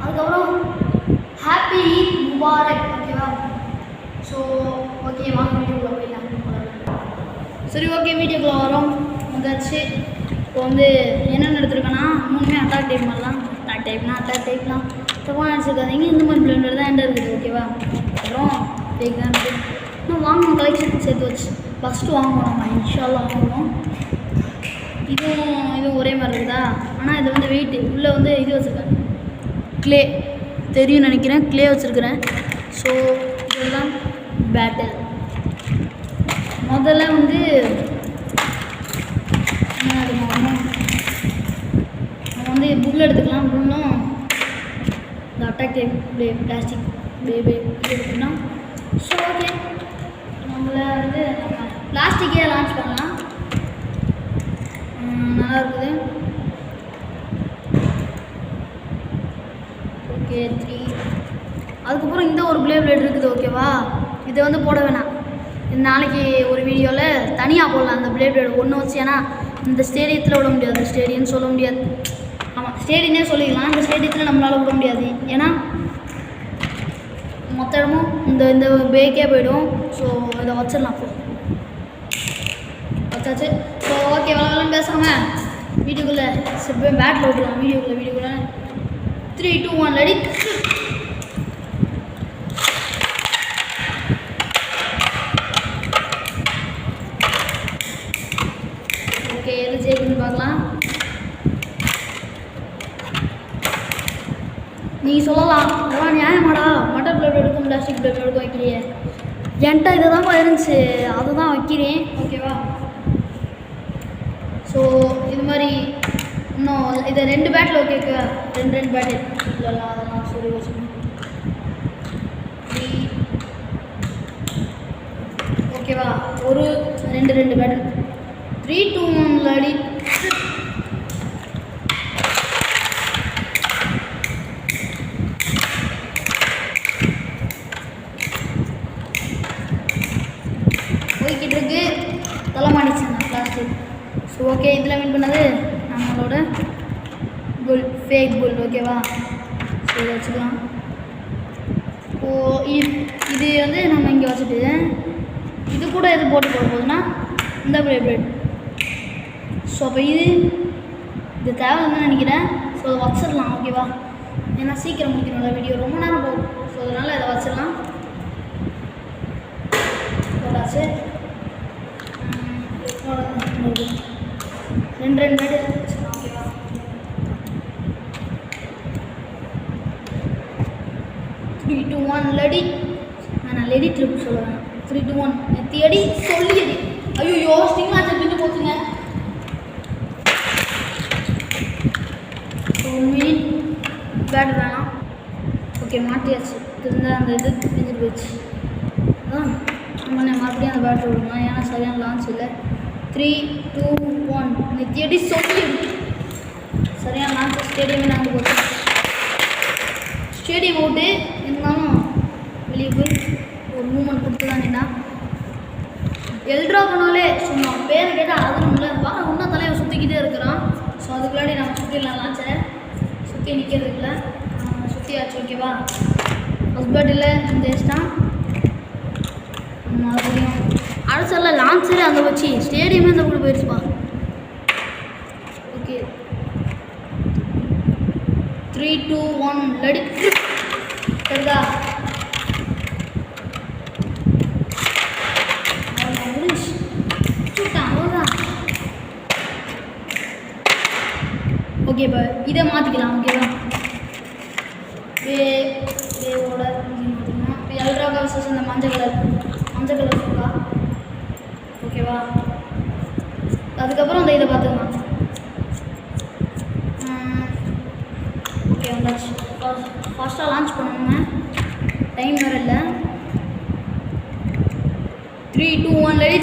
அதுக்கப்புறம் happy Eid Mubarak. ஓகேவா? So okay, வாங்க வீடியோக்குள்ளே போயிடலாம். சரி, ஓகே, வீடியோக்குள்ளே வரோம். வந்தாச்சு. இப்போ வந்து என்னென்ன எடுத்துருக்கேன்னா, மூணுமே அட்டாக் டைப் மாதிரி தான். அட்டாக் டைப்லாம் தப்பாக நினச்சிருக்காதீங்க. இந்த மாதிரி பிளண்டர் தான் என்கிட்ட இருக்குது. ஓகேவா? அப்புறம் ஃபேக் தான் இருக்குது. இன்னும் வாங்கணும், கலெக்ஷன் சேர்த்து வச்சு ஃபஸ்ட்டு வாங்குவோம். நம்ம இன்ஷால்லாம் வாங்குவோம். இதுவும் ஒரே மாதிரி இருக்குதா? ஆனால் இது வந்து வெயிட்டு உள்ளே வந்து இது வச்சுருக்கேன், க்ளே தெரியும் நினைக்கிறேன். க்ளே வச்சுருக்கிறேன். ஸோ இதெல்லாம் பேட்டில். முதல்ல வந்து என்ன எடுக்கணும், நம்ம வந்து புல் எடுத்துக்கலாம். புல்லும் இந்த அட்டாக் டைப் பிளாஸ்டிக் இது எடுத்துக்கலாம். ஸோ ஓகே, நம்மள வந்து நம்ம பிளாஸ்டிக்கே லான்ச் பண்ணலாம். நல்லா இருக்குது. ஓகே, 3. அதுக்கப்புறம் இந்த ஒரு பிளேட் இருக்குது. ஓகேவா? இதை வந்து போட வேணாம். நாளைக்கு ஒரு வீடியோவில் தனியாக போடலாம் அந்த பிளேட் ஒன்று வச்சு. ஏன்னா இந்த ஸ்டேடியத்தில் விட முடியாது. ஸ்டேடியம்னு சொல்ல முடியாது. ஆமாம், ஸ்டேடியமே சொல்லிக்கலாம். இந்த ஸ்டேடியத்தில் நம்மளால் விட முடியாது. ஏன்னா மொத்த இடமும் இந்த பேக்கே போயிடும். ஸோ இதை வச்சிடலாம். வச்சாச்சு. ஸோ ஓகே, வளவெல்லாம் பேசாமல் வீடியோக்குள்ளே பேட்டில் விட்டுலாம். வீடியோக்குள்ளே 3, 2, 1 ரெடி. ஓகே, எது ஜெயிக்குன்னு பார்க்கலாம். நீங்கள் சொல்லலாம், அதெல்லாம் நியாயமாடா, மட்டர் பிளேட் எடுக்கும் பிளாஸ்டிக் பிளேட் எடுக்கும் வைக்கலையே. என்கிட்ட இது தான் இருந்துச்சு, அதை தான் வைக்கிறேன். ஓகேவா? ஸோ இது மாதிரி இன்னும் இதை 2 பேட்டில் ஓகேக்கா, 2 பேட்டில் இல்லைல்ல, அதெல்லாம் சொல்லி வச்சுக்கணும். ஓகேவா? ஒரு 2 பேட்டில் 3, 2, 1 ரெடி. போய்கிட்டு இருக்கு. தலைமாடிச்சு பிளாஸ்டிக். ஸோ ஓகே, இதில் வின் பண்ணது நம்மளோட புல், ஃபேக் புல். ஓகேவா? ஸோ இதை வச்சுக்கலாம். இது வந்து நம்ம இங்கே வச்சுட்டு இது கூட எது போட்டு போட போகுதுன்னா இந்த பிளேட். ஸோ அப்போ இது தேவைன்னு நினைக்கிறேன். ஸோ அதை வச்சிடலாம். ஓகேவா? ஏன்னா சீக்கிரம் முடிக்கணும்ல, வீடியோ ரொம்ப நேரம் போகும். ஸோ அதனால் இதை வச்சிடலாம். போட்டாச்சு. 2 பேட்டில் வச்சுக்கலாம். ஓகேவா? த்ரீ டூ ஒன் லடி. நான் லெடி ட்ரிப் சொல்லுவேன். 3, 2, 1 நெத்தி அடி, சொல்லி அடி. ஐயோ, ஸ்டிங் ஆச்சு பின்னு போச்சுங்க. 1 மினிட் பேட் வேணாம். ஓகே, மாட்டியாச்சு. இருந்தால் அந்த இது பிரிஞ்சு போயிடுச்சு. அதான் நம்ம மறுபடியும் அந்த பேட் விடுங்க. ஏன்னா சரியான லான்ச் இல்லை. 3, 2, 1 நெத்தி அடி, சொல்லி அடி. சரியான லான்ச். ஸ்டேடியமே நாங்கள் போச்சு. ஸ்டேடியம் அவுட்டு இருந்தாலும் வெளியே போய் ஒரு மூமெண்ட் கொடுத்து தான் நின்னா. எல்ட்ரா போனாலே சும்மா பேரை கேட்டால் அதுனும்ல வாங்க இன்னும் தலையை சுற்றிக்கிட்டே இருக்கிறான். ஸோ அதுக்குள்ளாடி நம்ம சுற்றிடலாம். லான்ச்சை சுற்றி நிற்கிறதுக்குள்ள சுற்றியாச்சு. ஓகேவா? ஹஸ்பண்டில் இந்த இஷ்டம் மறுபடியும் அழைச்சல லான்ச்சரே அங்கே வச்சு ஸ்டேடியமே இந்த கூட போயிடுச்சுப்பா. ஓகே, 3, 2, 1 லடி. சரிதா? ஓகே, இப்போ இதை மாற்றிக்கலாம். ஓகேவா? வேவோட மாற்றிக்கலாம். இப்போ எல்ட்ரா கவர்சஸ் இந்த மஞ்சள் கலர் இருக்கா? ஓகேவா? அதுக்கப்புறம் அந்த இதை பார்த்துக்கலாம். ஓகே, வந்தாச்சு. ஃபாஸ்ட்டாக லான்ச் பண்ணணுங்க, டைம் வேறு இல்லை. 3, 2, 1 ரெடி.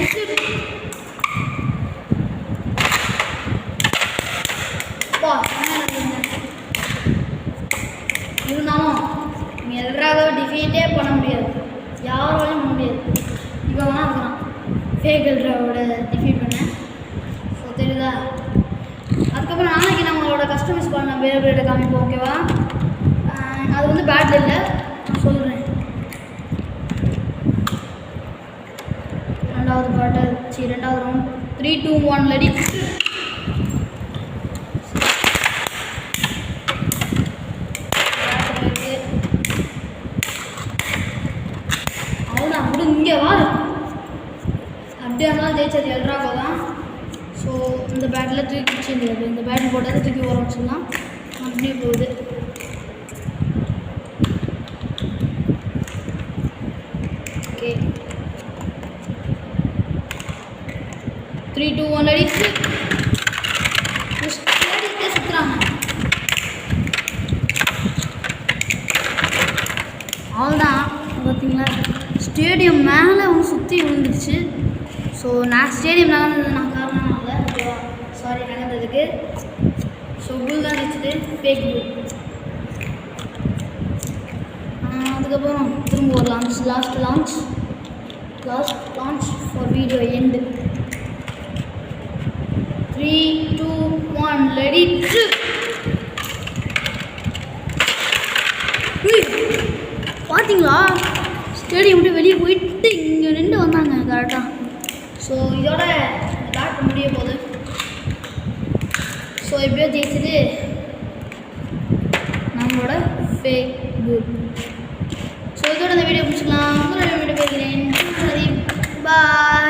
இருந்தாலும் நீங்கள் எல்ட்ராவை டிஃபீட்டே பண்ண முடியாது. யாராலையும் பண்ண முடியாது. இப்போ வேணா இருக்கலாம் ஃபேக் எல்ட்ராவோட டிஃபீட் பண்ணேன். ஸோ தெரியுதா? அதுக்கப்புறம் நாளைக்கு நம்மளோட கஸ்டமைஸ் பண்ண வேறு காமிப்போம். ஓகேவா? பேட்டில் இல்லை, நான் சொல்கிறேன். ரெண்டாவது ரவுண்ட் 3 2 1 ரெடி. அவ்வளோதான் முடிஞ்சு. இங்கே வா, அப்படியே இருந்தாலும் ஜெயிச்சது எல்ட்ராகோ தான். ஸோ இந்த பேட்டில் தூக்கிச்சு, இந்த பேட்டில் போட்டதை தூக்கி வர வச்சுக்கலாம். அப்படியே போகுது. Okay 3 2 1 ready. சுற்றுறாங்க. அவ்வளோதான் பார்த்தீங்களா, ஸ்டேடியம் மேலே வந்து சுற்றி விழுந்துருச்சு. ஸோ நான் ஸ்டேடியம் நடந்தது நான் காரணம் இல்லை, ஓகேவா, சாரி நடந்ததுக்கு. ஸோ புல் தான் வச்சுட்டு ஃபேக் புல். அதுக்கப்புறம் திரும்ப ஒரு last launch for video end. 3 2 1 ready. பார்த்தீங்களா, ஸ்டேடியம் விட்டு வெளியே போயிட்டு இங்கே நின்று வந்தாங்க கரெக்டாக. ஸோ இதோட பேட் முடிய போகுது. ஸோ எப்படியோ ஜெயிச்சது நம்மளோட ஃபேக் புல். ஸோ இதோட இந்த வீடியோ முடிச்சுக்கலாம். உங்களோட வீடியோ பேசுகிறேன். சரி, பாய்.